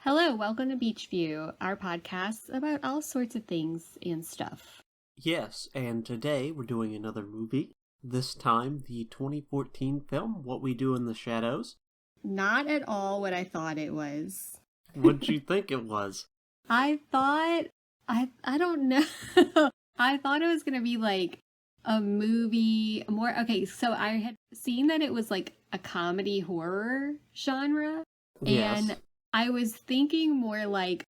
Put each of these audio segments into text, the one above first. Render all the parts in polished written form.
Hello, welcome to Beachview, our podcast about all sorts of things and stuff. Yes, and today we're doing another movie. This time, the 2014 film, What We Do in the Shadows. Not at all what I thought it was. What'd you think it was? I thought, I don't know. I thought it was going to be like a movie more, okay, so I had seen that it was like a comedy horror genre. Yes. And I was thinking more like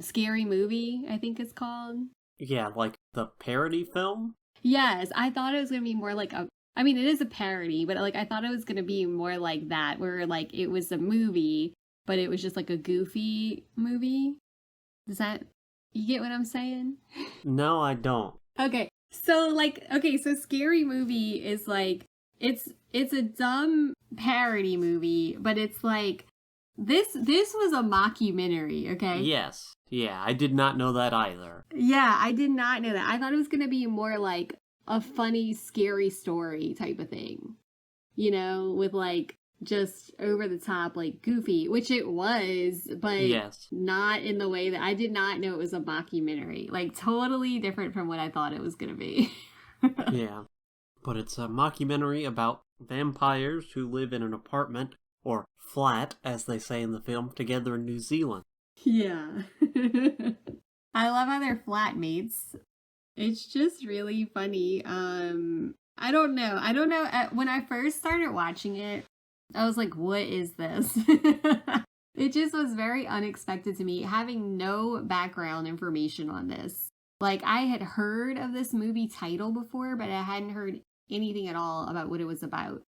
Scary Movie, I think it's called. Yeah, like the parody film? Yes, I thought it was gonna be more like I mean, it is a parody, but like I thought it was gonna be more like that, where like it was a movie, but it was just like a goofy movie. Does that you get what I'm saying? No, I don't. So Scary Movie is like it's a dumb parody movie, but it's like this was a mockumentary, okay? Yes. Yeah, I did not know that either. Yeah, I did not know that. I thought it was going to be more like a funny, scary story type of thing. You know, with like just over the top, like goofy, which it was, but Yes. not in the way that I did not know it was a mockumentary. Like totally different from what I thought it was going to be. Yeah. But it's a mockumentary about vampires who live in an apartment, or flat, as they say in the film, together in New Zealand. Yeah. I love how they're flatmates. It's just really funny. I don't know. When I first started watching it, I was like, what is this? It just was very unexpected to me, having no background information on this. Like, I had heard of this movie title before, but I hadn't heard anything at all about what it was about.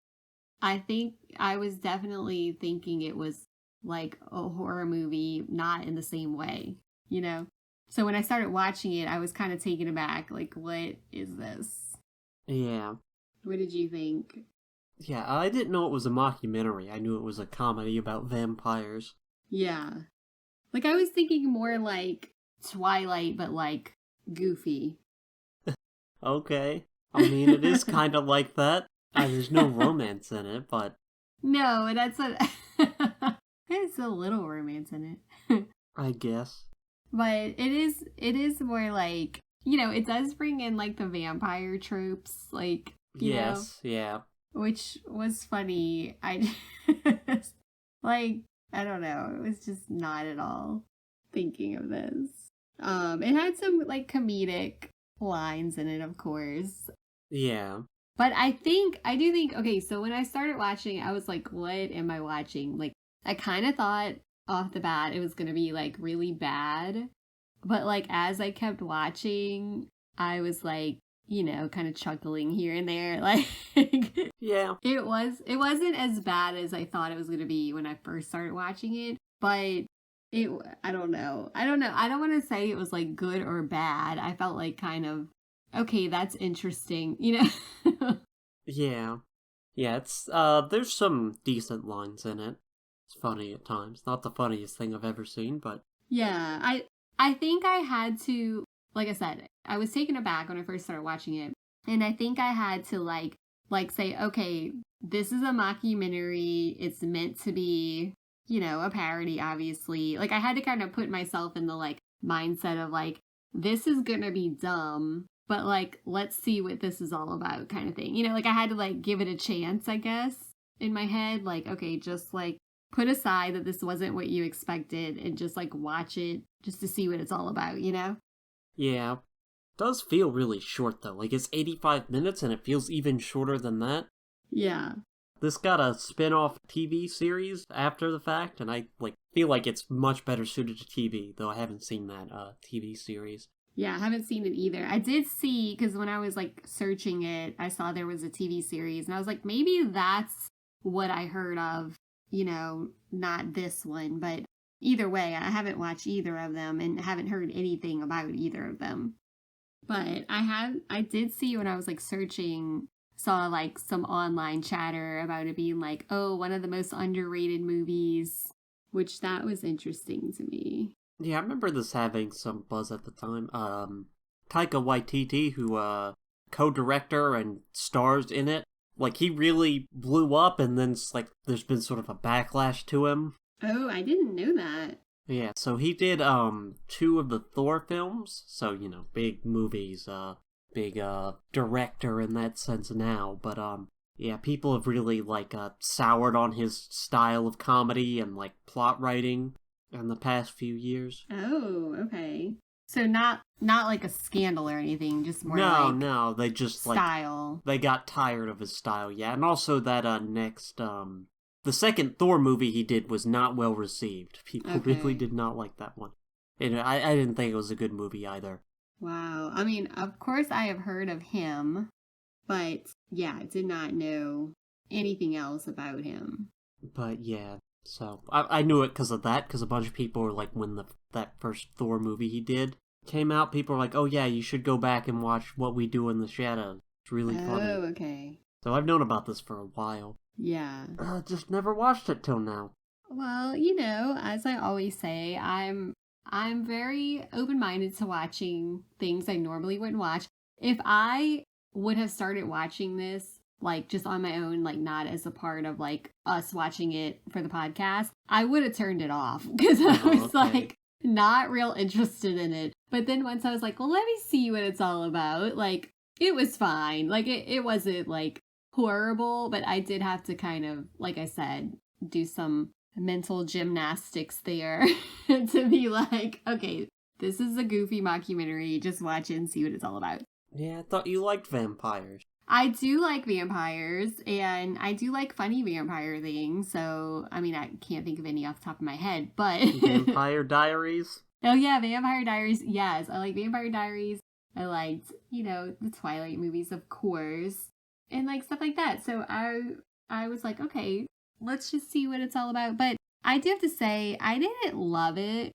I think I was definitely thinking it was like a horror movie, not in the same way, you know? So when I started watching it, I was kind of taken aback. Like, what is this? Yeah. What did you think? Yeah, I didn't know it was a mockumentary. I knew it was a comedy about vampires. Yeah. Like, I was thinking more like Twilight, but like goofy. Okay. I mean, it is kind of like that. There's no romance in it, but No, that's a. There's a little romance in it. I guess. But it is more like, you know, it does bring in like the vampire tropes, like, you know, Yes, yeah. which was funny. I just, like, I don't know, it was just not at all thinking of this. It had some like comedic lines in it, of course. Yeah. But I do think, okay, so when I started watching, I was like, what am I watching? Like, I kind of thought off the bat it was going to be like really bad. But like, as I kept watching, I was like, you know, kind of chuckling here and there. Like, Yeah. it wasn't as bad as I thought it was going to be when I first started watching it. But I don't know. I don't want to say it was like good or bad. I felt like kind of, okay, that's interesting, you know? Yeah. Yeah, there's some decent lines in it. It's funny at times. Not the funniest thing I've ever seen, but Yeah, I think I had to, like I said, I was taken aback when I first started watching it, and I think I had to like say, okay, this is a mockumentary. It's meant to be, you know, a parody, obviously. Like, I had to kind of put myself in the like mindset of like, this is gonna be dumb, but like, let's see what this is all about, kind of thing. You know, like I had to like give it a chance, I guess, in my head. Like, okay, just like put aside that this wasn't what you expected and just like watch it just to see what it's all about, you know? yeah. It does feel really short though. Like it's 85 minutes and it feels even shorter than that. Yeah. This got a spin-off TV series after the fact, and I feel like it's much better suited to TV, though I haven't seen that TV series. Yeah, I haven't seen it either. I did see, because when I was like searching it, I saw there was a TV series, and I was like, maybe that's what I heard of, you know, not this one. But either way, I haven't watched either of them and haven't heard anything about either of them. But I did see when I was like searching, saw like some online chatter about it being like, oh, one of the most underrated movies, which that was interesting to me. Yeah, I remember this having some buzz at the time. Taika Waititi, who co-director and stars in it, like he really blew up, and then there's been sort of a backlash to him. Oh, I didn't know that. Yeah, so he did two of the Thor films, so big movies, big director in that sense now, but yeah, people have really like soured on his style of comedy and like plot writing in the past few years. Oh, okay. So not like a scandal or anything, just more No, like no, they just like style. they got tired of his style, yeah, and also that next the second Thor movie he did was not well received. People really Okay. did not like that one. And I didn't think it was a good movie either. Wow. I mean, of course I have heard of him, but yeah, I did not know anything else about him. But yeah, so I knew it because of that, because a bunch of people were like, when that first Thor movie he did came out, people were like, oh yeah, you should go back and watch What We Do in the Shadows. It's really funny. Oh, okay. So I've known about this for a while. Yeah. Just never watched it till now. Well, you know, as I always say, I'm very open-minded to watching things I normally wouldn't watch. If I would have started watching this like just on my own, like not as a part of like us watching it for the podcast, I would have turned it off because I was like not real interested in it. But then once I was like, well, let me see what it's all about, like it was fine. Like it wasn't like horrible, but I did have to kind of, like I said, do some mental gymnastics there to be like, okay, this is a goofy mockumentary. Just watch it and see what it's all about. Yeah, I thought you liked vampires. I do like vampires, and I do like funny vampire things. So, I mean, I can't think of any off the top of my head, but Vampire Diaries? Oh yeah, Vampire Diaries. Yes, I like Vampire Diaries. I liked, the Twilight movies, of course, and like stuff like that. So I was like, okay, let's just see what it's all about. But I do have to say, I didn't love it.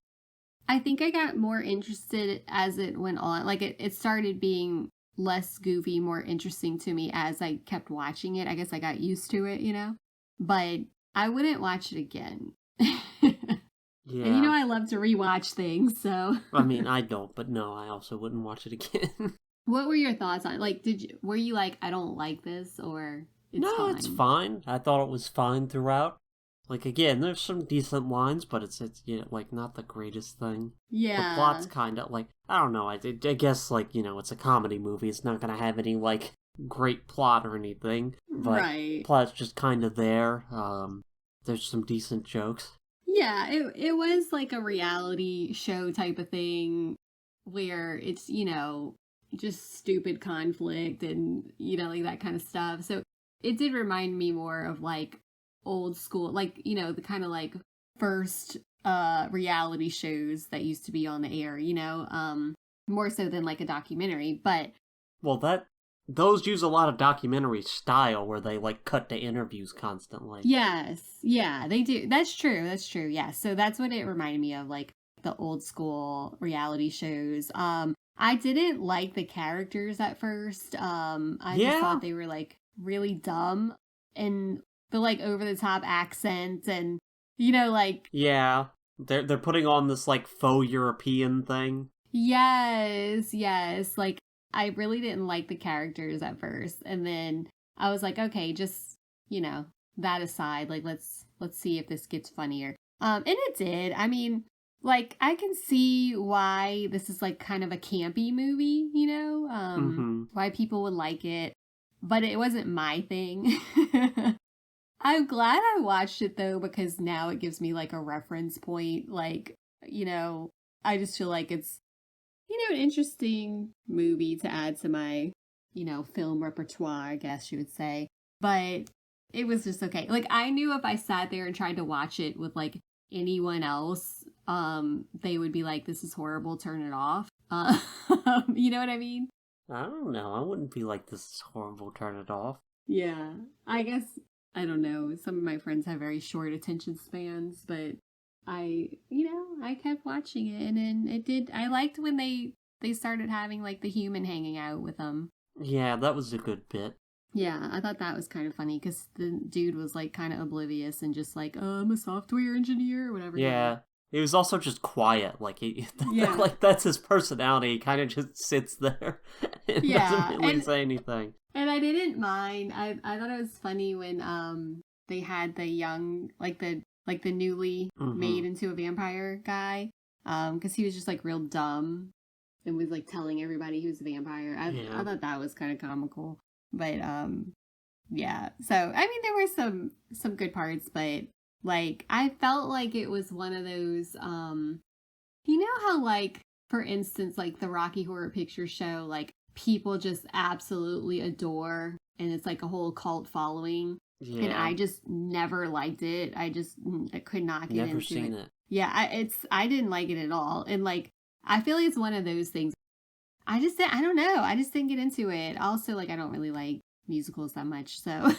I think I got more interested as it went on. Like it started being less goofy, more interesting to me as I kept watching it. I guess I got used to it. But I wouldn't watch it again. Yeah. And I love to rewatch things, so. I mean, I don't, but no, I also wouldn't watch it again. What were your thoughts on it? Like, were you like, I don't like this, or it's no, fine? It's fine. I thought it was fine throughout. Like, again, there's some decent lines, but it's like, not the greatest thing. Yeah. The plot's kind of, like, I don't know, I guess, like, it's a comedy movie. It's not gonna have any, like, great plot or anything. But right. plot's just kind of there. There's some decent jokes. Yeah, it was like a reality show type of thing where it's, just stupid conflict and, like that kind of stuff. So it did remind me more of like old school, like, the kind of like first reality shows that used to be on the air, more so than like a documentary. But well, those use a lot of documentary style where they like cut to interviews constantly. Yes. Yeah, they do. That's true. Yeah. So that's what it reminded me of, like the old school reality shows. I didn't like the characters at first. I just thought they were like really dumb and the like over the top accent and like. Yeah. They're putting on this like faux European thing. Yes. Like I really didn't like the characters at first, and then I was like, okay, just that aside, like let's see if this gets funnier. And it did. I mean, like I can see why this is like kind of a campy movie, why people would like it, but it wasn't my thing. I'm glad I watched it though, because now it gives me like a reference point. Like, I just feel like it's an interesting movie to add to my, film repertoire, I guess you would say. But it was just okay. Like, I knew if I sat there and tried to watch it with, like, anyone else, they would be like, this is horrible, turn it off. You know what I mean? I don't know. I wouldn't be like, this is horrible, turn it off. Yeah. I guess, I don't know. Some of my friends have very short attention spans, but I kept watching it, and then I liked when they started having like the human hanging out with them. Yeah, that was a good bit. Yeah, I thought that was kind of funny because the dude was like kind of oblivious and just like, I'm a software engineer or whatever. Yeah, he was also just quiet. Like like that's his personality. He kind of just sits there and doesn't really say anything. And I didn't mind. I thought it was funny when they had the young, like the like the newly made into a vampire guy. Because he was just like real dumb and was like telling everybody he was a vampire. I thought that was kind of comical. But yeah. So I mean there were some good parts, but like I felt like it was one of those you know how like for instance like the Rocky Horror Picture Show, like people just absolutely adore and it's like a whole cult following. Yeah. And I just never liked it. I could not get into it. Never seen it. Yeah, I didn't like it at all. And like I feel like it's one of those things. I don't know. I just didn't get into it. Also, like I don't really like musicals that much. So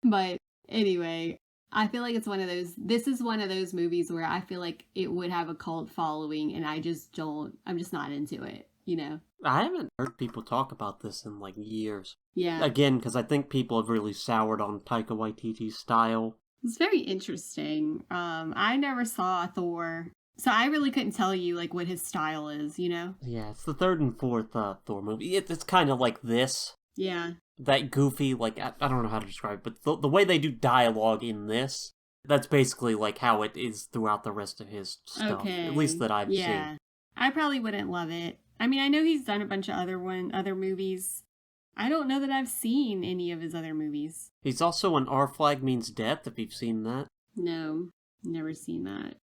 but anyway, I feel like it's one of those. This is one of those movies where I feel like it would have a cult following and I'm just not into it, you know. I haven't heard people talk about this in like years. Yeah. Again, because I think people have really soured on Taika Waititi's style. It's very interesting. I never saw Thor, so I really couldn't tell you like what his style is, you know? Yeah, it's the third and fourth Thor movie. It's kind of like this. Yeah. That goofy, like, I don't know how to describe it, but the way they do dialogue in this, that's basically like how it is throughout the rest of his stuff. Okay. At least that I've seen. Yeah. I probably wouldn't love it. I mean, I know he's done a bunch of other movies. I don't know that I've seen any of his other movies. He's also in Our Flag Means Death, if you've seen that. No, never seen that.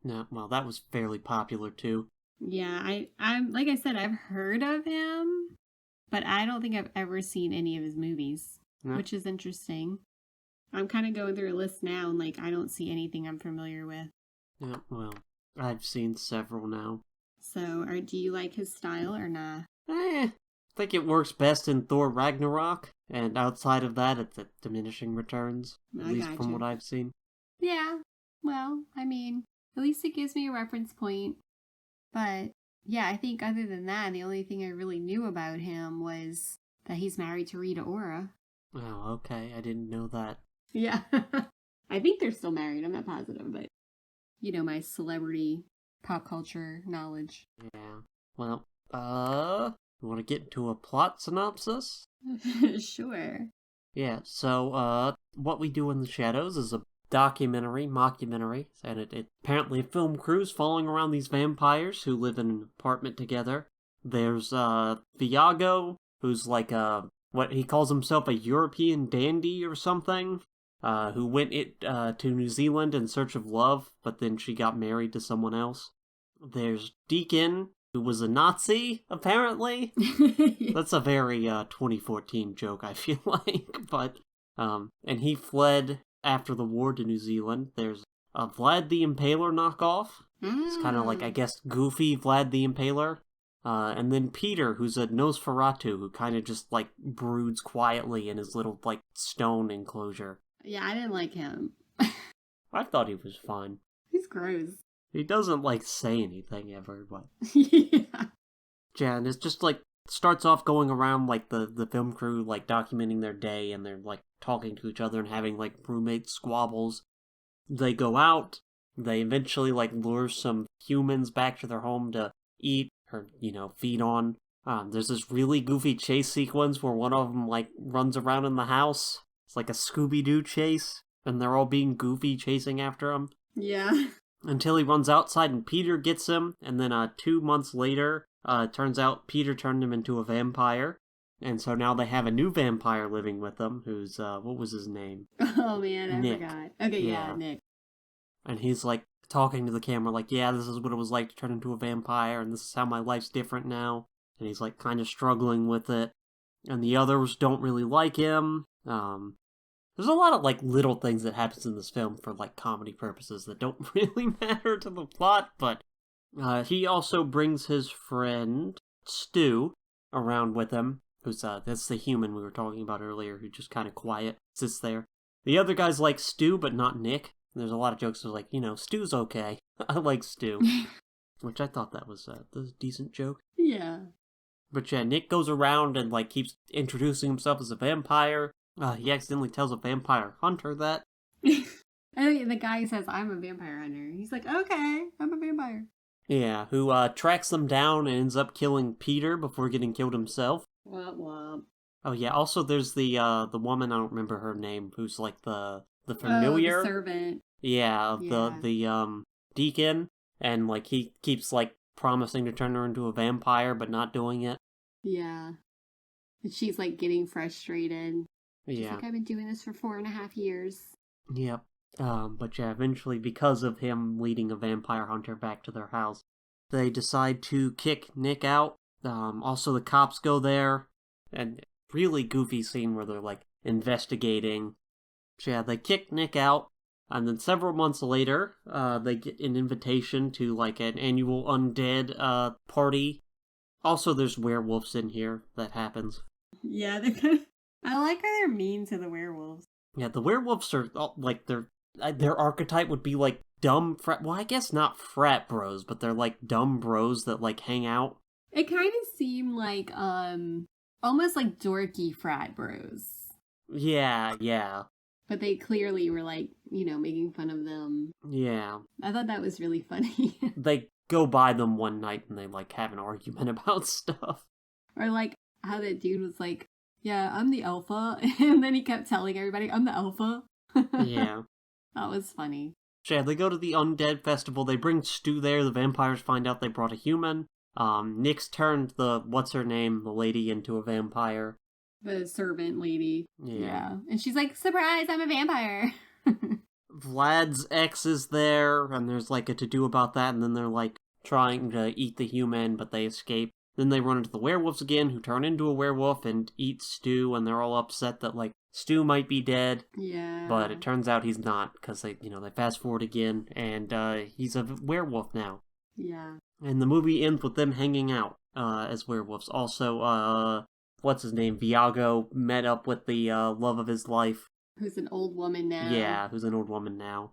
No, well, that was fairly popular, too. Yeah, I'm like I said, I've heard of him, but I don't think I've ever seen any of his movies, which is interesting. I'm kind of going through a list now, and like I don't see anything I'm familiar with. Yeah, well, I've seen several now. So, do you like his style or not? I think it works best in Thor Ragnarok, and outside of that, it's at diminishing returns, at least from what I've seen. Yeah, well, I mean, at least it gives me a reference point. But, yeah, I think other than that, the only thing I really knew about him was that he's married to Rita Ora. Oh, okay, I didn't know that. Yeah, I think they're still married, I'm not positive, but, you know, my celebrity pop culture knowledge. Yeah, well, you want to get into a plot synopsis? Sure. Yeah, so, What We Do in the Shadows is a mockumentary, and it apparently a film crew's following around these vampires who live in an apartment together. There's, Viago, who's like what he calls himself a European dandy or something, who went to New Zealand in search of love, but then she got married to someone else. There's Deacon, who was a Nazi, apparently. That's a very 2014 joke, I feel like. But and he fled after the war to New Zealand. There's Vlad the Impaler knockoff. It's kind of like, I guess, goofy Vlad the Impaler. And then Peter, who's a Nosferatu, who kind of just, like, broods quietly in his little, like, stone enclosure. Yeah, I didn't like him. I thought he was fine. He's gross. He doesn't, like, say anything ever, but... Yeah. Yeah, and it's just, like, starts off going around, like, the film crew, like, documenting their day, and they're, like, talking to each other and having, like, roommate squabbles. They go out, they eventually, like, lure some humans back to their home to eat, or, you know, feed on. There's this really goofy chase sequence where one of them, like, runs around in the house. It's like a Scooby-Doo chase, and they're all being goofy chasing after him. Yeah. Until he runs outside and Peter gets him, and then 2 months later, it turns out Peter turned him into a vampire. And so now they have a new vampire living with them, who's, what was his name? Oh man, I forgot. Okay, yeah, Nick. And he's like talking to the camera like, yeah, this is what it was like to turn into a vampire, and this is how my life's different now. And he's like kind of struggling with it. And the others don't really like him. There's a lot of, like, little things that happens in this film for, like, comedy purposes that don't really matter to the plot, but he also brings his friend, Stu, around with him, who's, that's the human we were talking about earlier, who just kind of quiet, sits there. The other guys like Stu, but not Nick. And there's a lot of jokes that are like, you know, Stu's okay. I like Stu. Which I thought that was a decent joke. Yeah. But yeah, Nick goes around and, like, keeps introducing himself as a vampire. He accidentally tells a vampire hunter that. I think the guy says, I'm a vampire hunter. He's like, okay, I'm a vampire. Yeah, who tracks them down and ends up killing Peter before getting killed himself. Womp womp. Oh yeah, also there's the woman, I don't remember her name, who's like the familiar. Oh, the servant. Yeah, of Yeah. the deacon, and like he keeps like promising to turn her into a vampire, but not doing it. Yeah. And she's like getting frustrated. She's Yeah. like, I've been doing this for 4.5 years. Yep. But yeah, eventually, because of him leading a vampire hunter back to their house, they decide to kick Nick out. Also, the cops go there, and really goofy scene where they're like investigating. So yeah, they kick Nick out, and then several months later, they get an invitation to like an annual undead party. Also, there's werewolves in here. That happens. Yeah, they're kind of. I like how they're mean to the werewolves. Yeah, the werewolves are like their archetype would be like dumb frat. Well, I guess not frat bros, but they're like dumb bros that like hang out. It kind of seemed like almost like dorky frat bros. Yeah, yeah, But they clearly were like, making fun of them. yeah. I thought that was really funny. They go by them one night and they like have an argument about stuff. Or like how that dude was like, yeah, I'm the alpha. And then he kept telling everybody, I'm the alpha. Yeah. That was funny. So yeah, they go to the undead festival. They bring Stu there. The vampires find out they brought a human. Nick's turned the what's her name, the lady, into a vampire. The servant lady. Yeah. And she's like, surprise, I'm a vampire. Vlad's ex is there, and there's like a to-do about that, and then they're like trying to eat the human, but they escape. Then they run into the werewolves again, who turn into a werewolf and eat Stu, and they're all upset that like Stu might be dead. Yeah. But it turns out he's not, because they fast forward again, and he's a werewolf now. Yeah. And the movie ends with them hanging out as werewolves. Also, what's his name? Viago met up with the love of his life. Who's an old woman now. Yeah, who's an old woman now.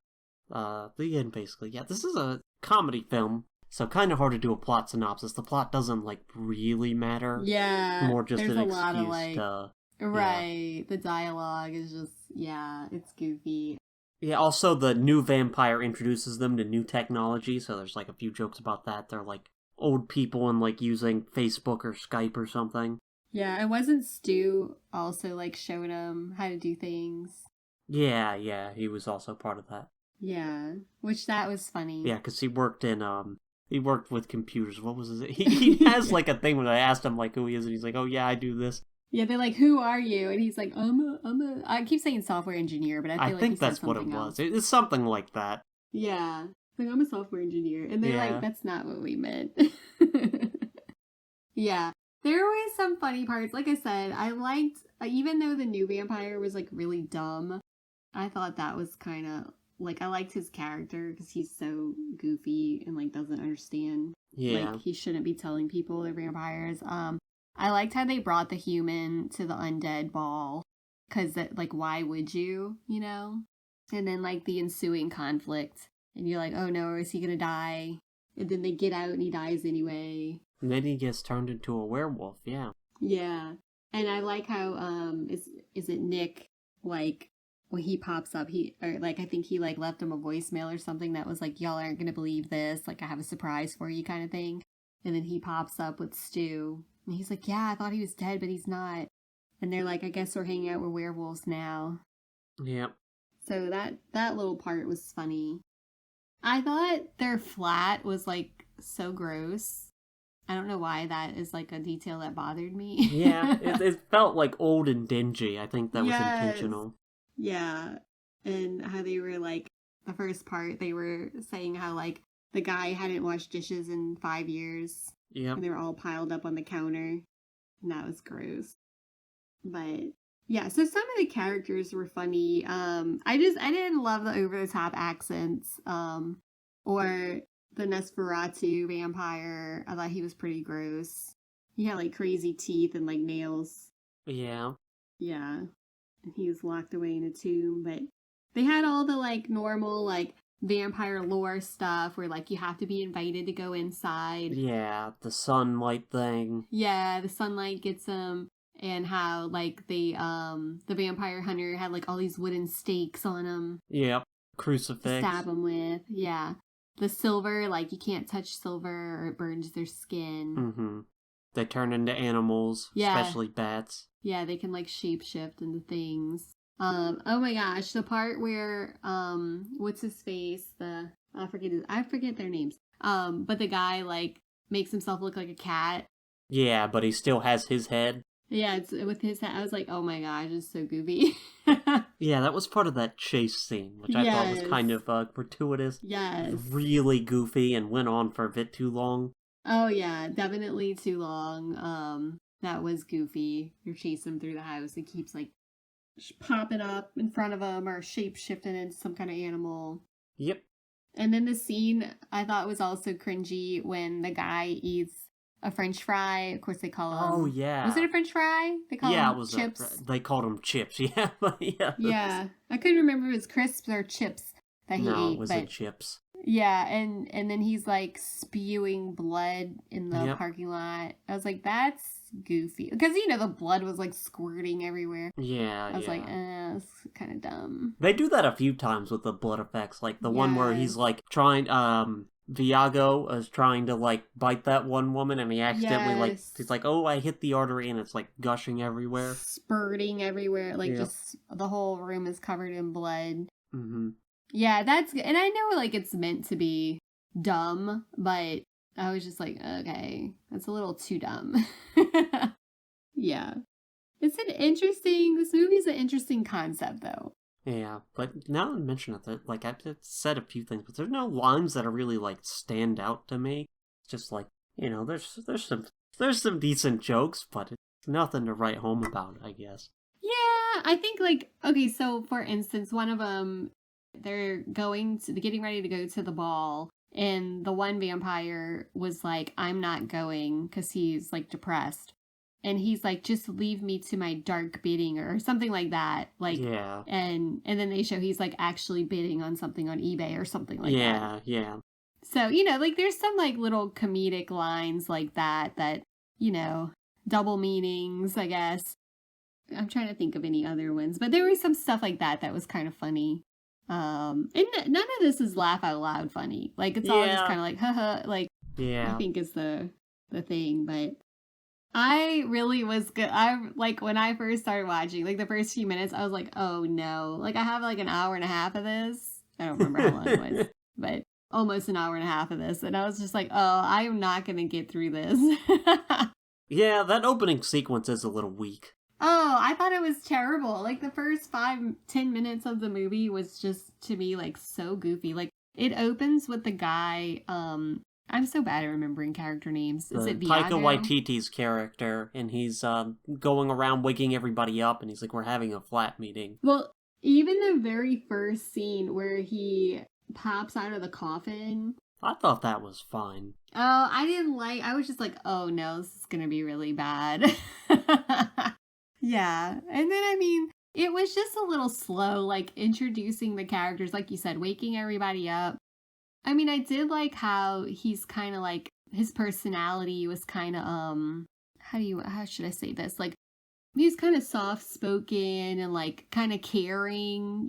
The end, basically. Yeah, this is a comedy film, so kind of hard to do a plot synopsis. The plot doesn't, like, really matter. Yeah. More just there's an a excuse lot of, like, to... Right. Yeah. The dialogue is just, it's goofy. Yeah, also the new vampire introduces them to new technology, so there's, like, a few jokes about that. They're, like, old people and, like, using Facebook or Skype or something. Yeah, and wasn't Stu also, like, showing him how to do things? Yeah, he was also part of that. Yeah, which that was funny. Yeah, because he worked with computers. What was his... He has, like, a thing when I asked him, like, who he is, and he's like, oh, yeah, I do this. Yeah, they're like, who are you? And he's like, I keep saying software engineer, but I think that's what it was. It's something like that. Yeah. Like, I'm a software engineer. And they're like, that's not what we meant. Yeah. There were some funny parts. Like I said, I liked, even though the new vampire was, like, really dumb, I thought that was kind of, like, I liked his character because he's so goofy and, like, doesn't understand. Yeah. Like, he shouldn't be telling people they're vampires. I liked how they brought the human to the undead ball. Because, like, why would you, And then, like, the ensuing conflict. And you're like, oh no, is he gonna die? And then they get out and he dies anyway. And then he gets turned into a werewolf, yeah. Yeah. And I like how, is it Nick, like, when he pops up, I think he, like, left him a voicemail or something that was like, y'all aren't gonna believe this, like, I have a surprise for you kind of thing. And then he pops up with Stu. And he's like, yeah, I thought he was dead, but he's not. And they're like, I guess we're hanging out with werewolves now. Yep. So that little part was funny. I thought their flat was, like, so gross. I don't know why that is, like, a detail that bothered me. Yeah, it felt, like, old and dingy. I think that was intentional. Yeah. And how they were, like, the first part, they were saying how, like, the guy hadn't washed dishes in 5 years. Yeah. And they were all piled up on the counter. And that was gross. But yeah, so some of the characters were funny. I didn't love the over-the-top accents. Or the Nosferatu vampire. I thought he was pretty gross. He had, like, crazy teeth and, like, nails. Yeah. Yeah. And he was locked away in a tomb. But they had all the, like, normal, like, vampire lore stuff where, like, you have to be invited to go inside. Yeah, the sunlight thing. Yeah, the sunlight gets them. And how, like, the vampire hunter had, like, all these wooden stakes on him. Yep. Crucifix. To stab him with. Yeah. The silver, like, you can't touch silver or it burns their skin. Mm-hmm. They turn into animals, especially bats. Yeah, they can, like, shapeshift into things. Oh my gosh, the part where what's his face? I forget their names. But the guy like makes himself look like a cat. Yeah, but he still has his head. Yeah, it's with his head. I was like, oh my gosh, it's so goofy. Yeah, that was part of that chase scene, which I thought was Yes. kind of gratuitous. Yes. Really goofy and went on for a bit too long. Oh yeah, definitely too long. That was goofy. You're chasing him through the house. It keeps like popping up in front of him or shape shifting into some kind of animal. Yep. And then the scene I thought was also cringy when the guy eats a French fry. Of course, they call him. Oh yeah. Was it a French fry? They call Yeah, him it was. chips. They called them chips. Yeah, but yeah. Yeah, I couldn't remember if it was crisps or chips that he No, ate. it was but the chips. yeah, and then he's like spewing blood in the Yep. parking lot. I was like, that's goofy because the blood was like squirting everywhere. Yeah, I was like, it's kind of dumb. They do that a few times with the blood effects, like the one where he's Yes. like trying. Viago is trying to like bite that one woman, and he accidentally like Yes. he's like, "Oh, I hit the artery," and it's like gushing everywhere. Spurting everywhere, like Yep. just the whole room is covered in blood. Mm-hmm. Yeah, and I know like it's meant to be dumb, but I was just like, okay, that's a little too dumb. Yeah. This movie's an interesting concept though. Yeah, but now that I mention it, like I've said a few things, but there's no lines that are really like stand out to me. It's just like there's some decent jokes, but it's nothing to write home about, I guess. Yeah, I think like okay, so for instance, one of them they're getting ready to go to the ball, and the one vampire was like, "I'm not going" because he's like depressed, and he's like, "Just leave me to my dark bidding" or something like that. Like, Yeah, and then they show he's like actually bidding on something on eBay or something like that. yeah. So like there's some like little comedic lines like that double meanings, I guess. I'm trying to think of any other ones, but there was some stuff like that was kind of funny. And none of this is laugh out loud funny. Like it's all just Yeah. kind of like haha. Like Yeah. I think is the thing. But I really was good. I like when I first started watching, like the first few minutes, I was like, oh no! Like I have like an hour and a half of this. I don't remember how long it was, but almost an hour and a half of this, and I was just like, oh, I'm not gonna get through this. Yeah, that opening sequence is a little weak. Oh, I thought it was terrible. Like the first 5-10 minutes of the movie was just to me like so goofy. Like it opens with the guy. I'm so bad at remembering character names. Is it Taika Viago? Waititi's character, and he's going around waking everybody up, and he's like, "We're having a flat meeting." Well, even the very first scene where he pops out of the coffin. I thought that was fine. Oh, I was just like, oh no, this is gonna be really bad. Yeah. And then, I mean, it was just a little slow, like introducing the characters, like you said, waking everybody up. I mean, I did like how he's kind of like, his personality was kind of, how should I say this? Like, he was kind of soft spoken and like kind of caring,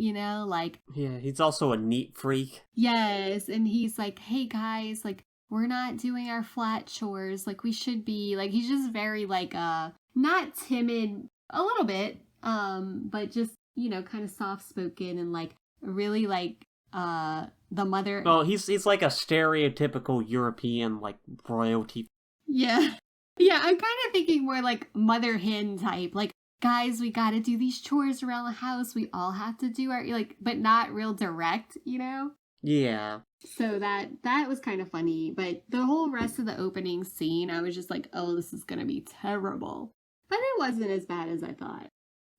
like, Yeah, he's also a neat freak. yes. And he's like, hey guys, like, we're not doing our flat chores like we should be. Like, he's just very like, not timid, a little bit, but just, kind of soft spoken and like really like, the mother. Well, he's like a stereotypical European like royalty. Yeah. Yeah, I'm kind of thinking more like mother hen type. Like, guys, we got to do these chores around the house. We all have to do our, like, but not real direct, Yeah. So that was kind of funny. But the whole rest of the opening scene, I was just like, oh, this is going to be terrible. But it wasn't as bad as I thought.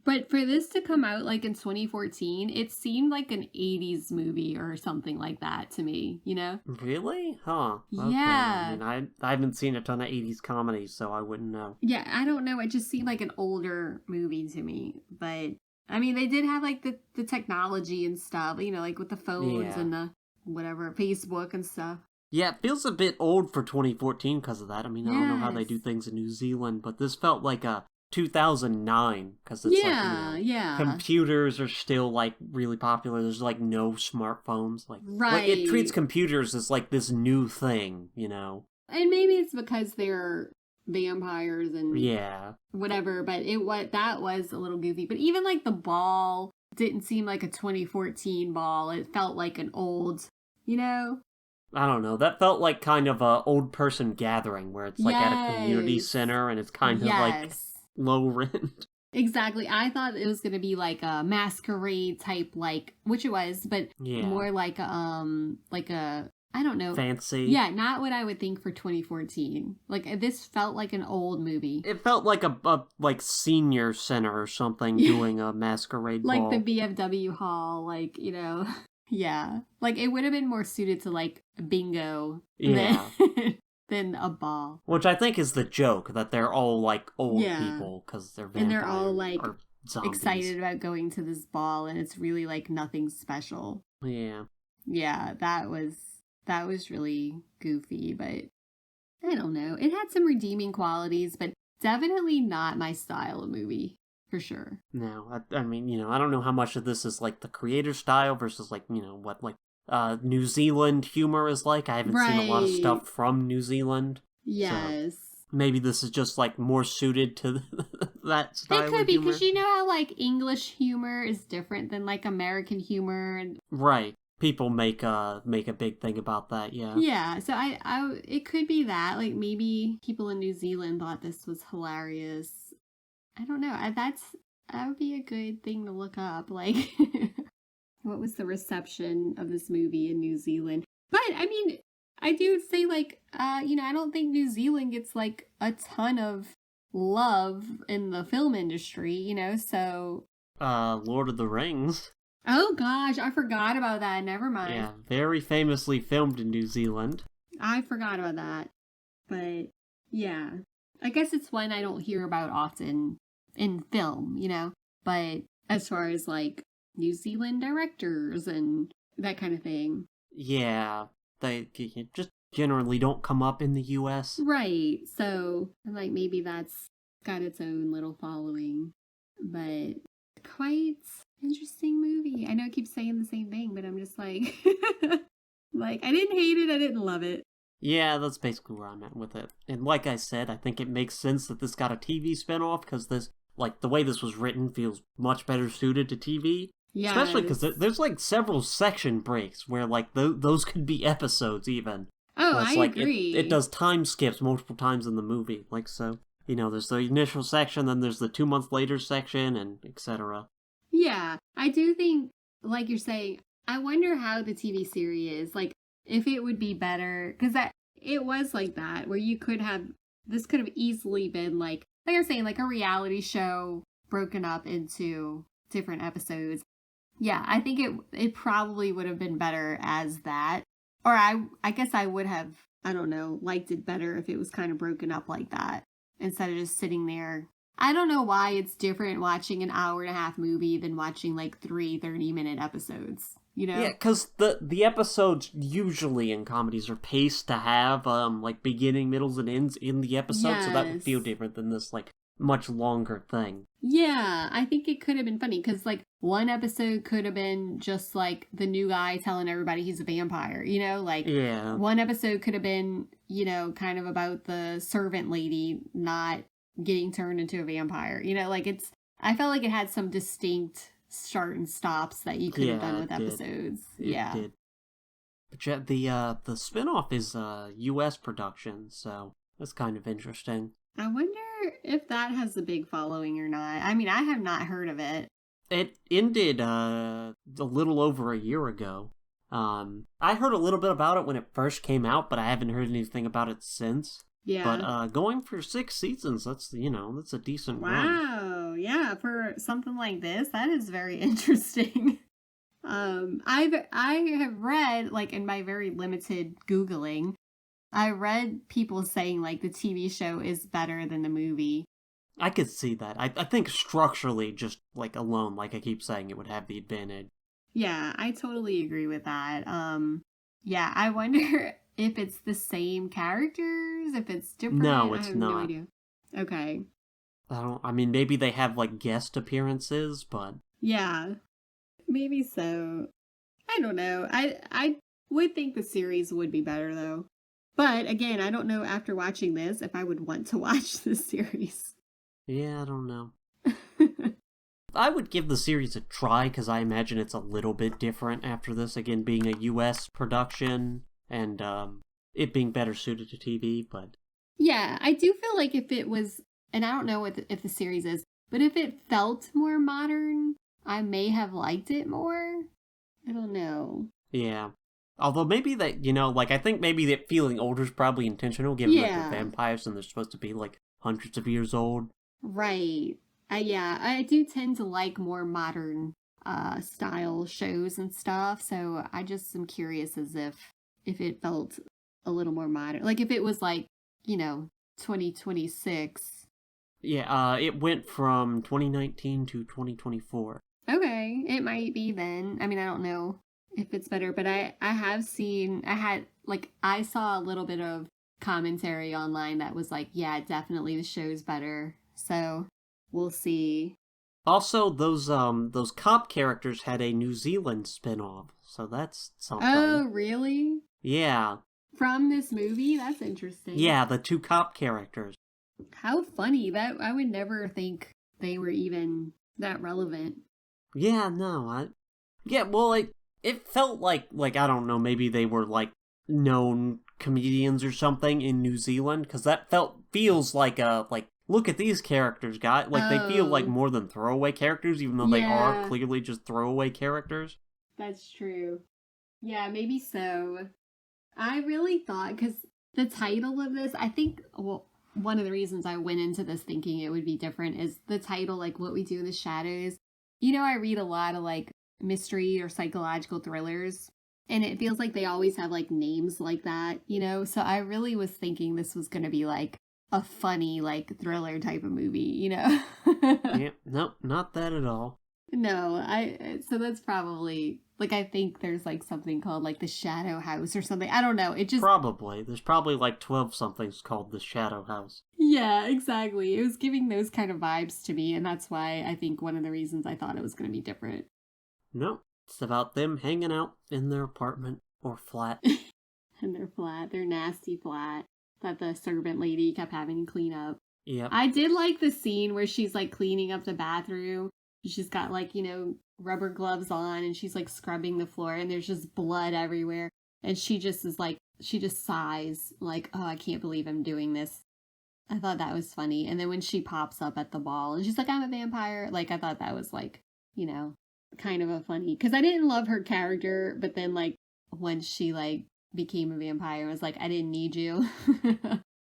But for this to come out like in 2014, it seemed like an 80s movie or something like that to me, Really? Huh. Okay. Yeah. I mean, I haven't seen a ton of 80s comedies, so I wouldn't know. Yeah, I don't know. It just seemed like an older movie to me. But, I mean, they did have like the technology and stuff, like with the phones Yeah. and the whatever, Facebook and stuff. Yeah, it feels a bit old for 2014 because of that. I mean, I don't know how they Yes. do things in New Zealand, but this felt like a 2009 because it's Yeah, like, yeah. computers are still like really popular. There's like no smartphones. Like it Right. treats computers as like this new thing, And maybe it's because they're vampires and Yeah. whatever, but that was a little goofy. But even like the ball didn't seem like a 2014 ball. It felt like an old, you know? I don't know. That felt like kind of a old person gathering where it's like at a community Yes. center and it's kind of like low rent. Exactly. I thought it was gonna be like a masquerade type, like, which it was, but Yeah. more like a I don't know. Fancy. Yeah, not what I would think for 2014. Like this felt like an old movie. It felt like a like senior center or something doing a masquerade like ball. the BFW hall, like, yeah. Like it would have been more suited to like bingo than a ball. Which I think is the joke, that they're all like old people because they're vampires. And they're all like excited about going to this ball, and it's really like nothing special. Yeah. Yeah, that was really goofy, but I don't know. It had some redeeming qualities, but definitely not my style of movie, for sure. No, I mean, I don't know how much of this is like the creator style versus like, what like New Zealand humor is like. I haven't seen a lot of stuff from New Zealand. Yes. So maybe this is just like more suited to that style of humor. It could be, because you know how like English humor is different than like American humor. Right. People make a big thing about that, yeah. Yeah, so I it could be that, like maybe people in New Zealand thought this was hilarious. I don't know. That would be a good thing to look up. Like, what was the reception of this movie in New Zealand? But I mean, I do say like, I don't think New Zealand gets like a ton of love in the film industry, so. Lord of the Rings. Oh gosh, I forgot about that. Never mind. Yeah, very famously filmed in New Zealand. I forgot about that. But yeah, I guess it's one I don't hear about often in film, But as far as like New Zealand directors and that kind of thing. Yeah, they just generally don't come up in the US. Right. So like maybe that's got its own little following. But quite interesting movie. I know I keep saying the same thing, but I'm just like, like, I didn't hate it, I didn't love it. Yeah, that's basically where I'm at with it. And like I said, I think it makes sense that this got a TV spinoff, because this, like, the way this was written feels much better suited to TV. Yeah. Especially because there's, like, several section breaks where, like, those could be episodes, even. Oh, I agree. It does time skips multiple times in the movie. Like, so, there's the initial section, then there's the 2 months later section, and etc. Yeah, I do think, like you're saying, I wonder how the TV series is, like, if it would be better, because it was like that, where this could have easily been, like I'm saying, like a reality show broken up into different episodes. Yeah, I think it probably would have been better as that, or I guess I would have, I don't know, liked it better if it was kind of broken up like that, instead of just sitting there. I don't know why it's different watching an hour-and-a-half movie than watching like 3 30-minute episodes, Yeah, because the episodes usually in comedies are paced to have like beginning, middles, and ends in the episode, so that would feel different than this like much longer thing. Yeah, I think it could have been funny, because like one episode could have been just like the new guy telling everybody he's a vampire, like one episode could have been, kind of about the servant lady not getting turned into a vampire, like I felt like it had some distinct start and stops that you could have done with episodes. It did. But yeah, the spinoff is a US production, so that's kind of interesting. I wonder if that has a big following or not. I mean, I have not heard of it. It ended a little over a year ago. I heard a little bit about it when it first came out, but I haven't heard anything about it since. Yeah. But going for 6 seasons, that's a decent run. Wow. Yeah, for something like this, that is very interesting. I have read, like, in my very limited Googling, I read people saying like the TV show is better than the movie. I could see that. I think structurally, just like alone, like I keep saying, it would have the advantage. Yeah, I totally agree with that. Yeah, I wonder if it's the same characters, if it's different. No, it's not. No idea. Okay. I mean, maybe they have like guest appearances, but yeah, maybe so. I don't know. I would think the series would be better though. But again, I don't know after watching this if I would want to watch this series. Yeah, I don't know. I would give the series a try, because I imagine it's a little bit different after this, again, being a US production, and it being better suited to TV, but... Yeah, I do feel like if it was, and I don't know if the series is, but if it felt more modern, I may have liked it more. I don't know. Yeah. Although maybe that, I think maybe that feeling older is probably intentional, given that they're vampires and they're supposed to be, hundreds of years old. Right. Yeah, I do tend to like more modern style shows and stuff, so I just am curious as if it felt a little more modern. Like if it was 2026. Yeah, it went from 2019 to 2024. Okay, it might be then. I mean, I don't know if it's better, but I saw a little bit of commentary online that was like, yeah, definitely the show's better. So we'll see. Also, those cop characters had a New Zealand spinoff, so that's something. Oh, really? Yeah. From this movie? That's interesting. Yeah, the 2 cop characters. How funny. That I would never think they were even that relevant. Yeah, no, it felt like I don't know, maybe they were known comedians or something in New Zealand, because that feels like look at these characters, guys. They feel like more than throwaway characters, even though they are clearly just throwaway characters. That's true. Yeah, maybe so. I really thought, because the title of this, I think, one of the reasons I went into this thinking it would be different is the title, What We Do in the Shadows. I read a lot of, mystery or psychological thrillers, and it feels like they always have, names like that, So I really was thinking this was going to be, a funny, thriller type of movie, Yeah, nope, not that at all. No, so that's probably, I think there's, something called, the Shadow House or something. I don't know. It just... Probably. There's probably, 12 somethings called the Shadow House. Yeah, exactly. It was giving those kind of vibes to me, and that's why I think one of the reasons I thought it was going to be different. No, it's about them hanging out in their apartment or flat. In their flat. Their nasty flat that the servant lady kept having to clean up. Yep. I did like the scene where she's, cleaning up the bathroom. She's got, rubber gloves on, and she's, scrubbing the floor, and there's just blood everywhere. And she just is, she just sighs, oh, I can't believe I'm doing this. I thought that was funny. And then when she pops up at the ball, and she's like, I'm a vampire, I thought that was, kind of a funny... Because I didn't love her character, but then, when she, became a vampire, I was like, I didn't need you.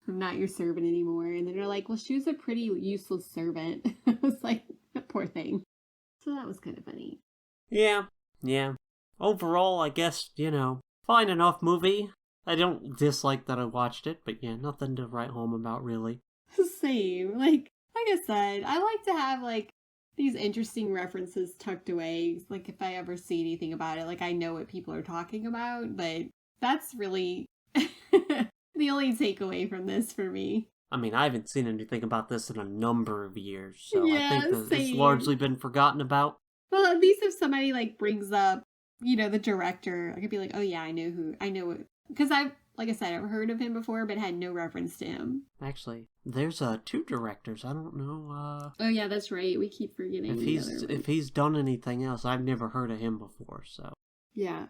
I'm not your servant anymore. And then they're like, well, she was a pretty useless servant. I was like... Poor thing. So that was kind of funny. Yeah. Overall, I guess, fine enough movie. I don't dislike that I watched it, but yeah, nothing to write home about, really. Same. Like I said, I like to have, these interesting references tucked away. If I ever see anything about it, I know what people are talking about, but that's really the only takeaway from this for me. I mean, I haven't seen anything about this in a number of years, so yeah, I think that it's largely been forgotten about. Well, at least if somebody, brings up, the director, I could be like, oh yeah, I know what, because like I said, I've heard of him before, but had no reference to him. Actually, there's 2 directors, I don't know, Oh yeah, that's right, we keep forgetting if he's done anything else. I've never heard of him before, so. Yeah.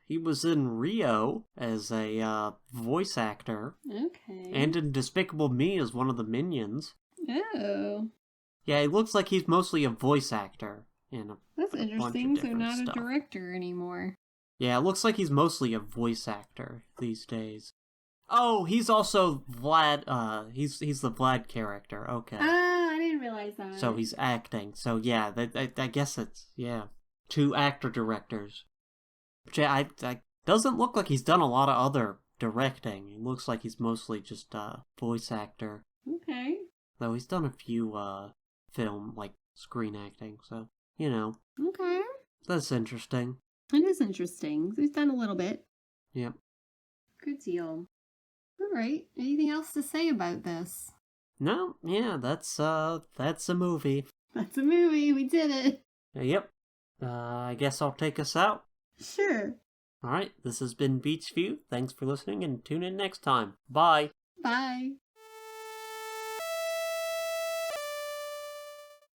He was in Rio as a, voice actor. Okay. And in Despicable Me as one of the minions. Oh. Yeah, it looks like he's mostly a voice actor. That's interesting, so not a director anymore. Yeah, it looks like he's mostly a voice actor these days. Oh, he's also Vlad, he's the Vlad character, okay. Ah, I didn't realize that. So he's acting, so yeah, I guess it's, 2 actor-directors. Which I doesn't look like he's done a lot of other directing. It looks like he's mostly just a voice actor. Okay. Though he's done a few film, screen acting, so, Okay. That's interesting. It is interesting. He's done a little bit. Yep. Good deal. All right. Anything else to say about this? No, yeah, that's a movie. That's a movie. We did it. Yep. I guess I'll take us out. Sure. Alright, this has been Beach View. Thanks for listening and tune in next time. Bye. Bye.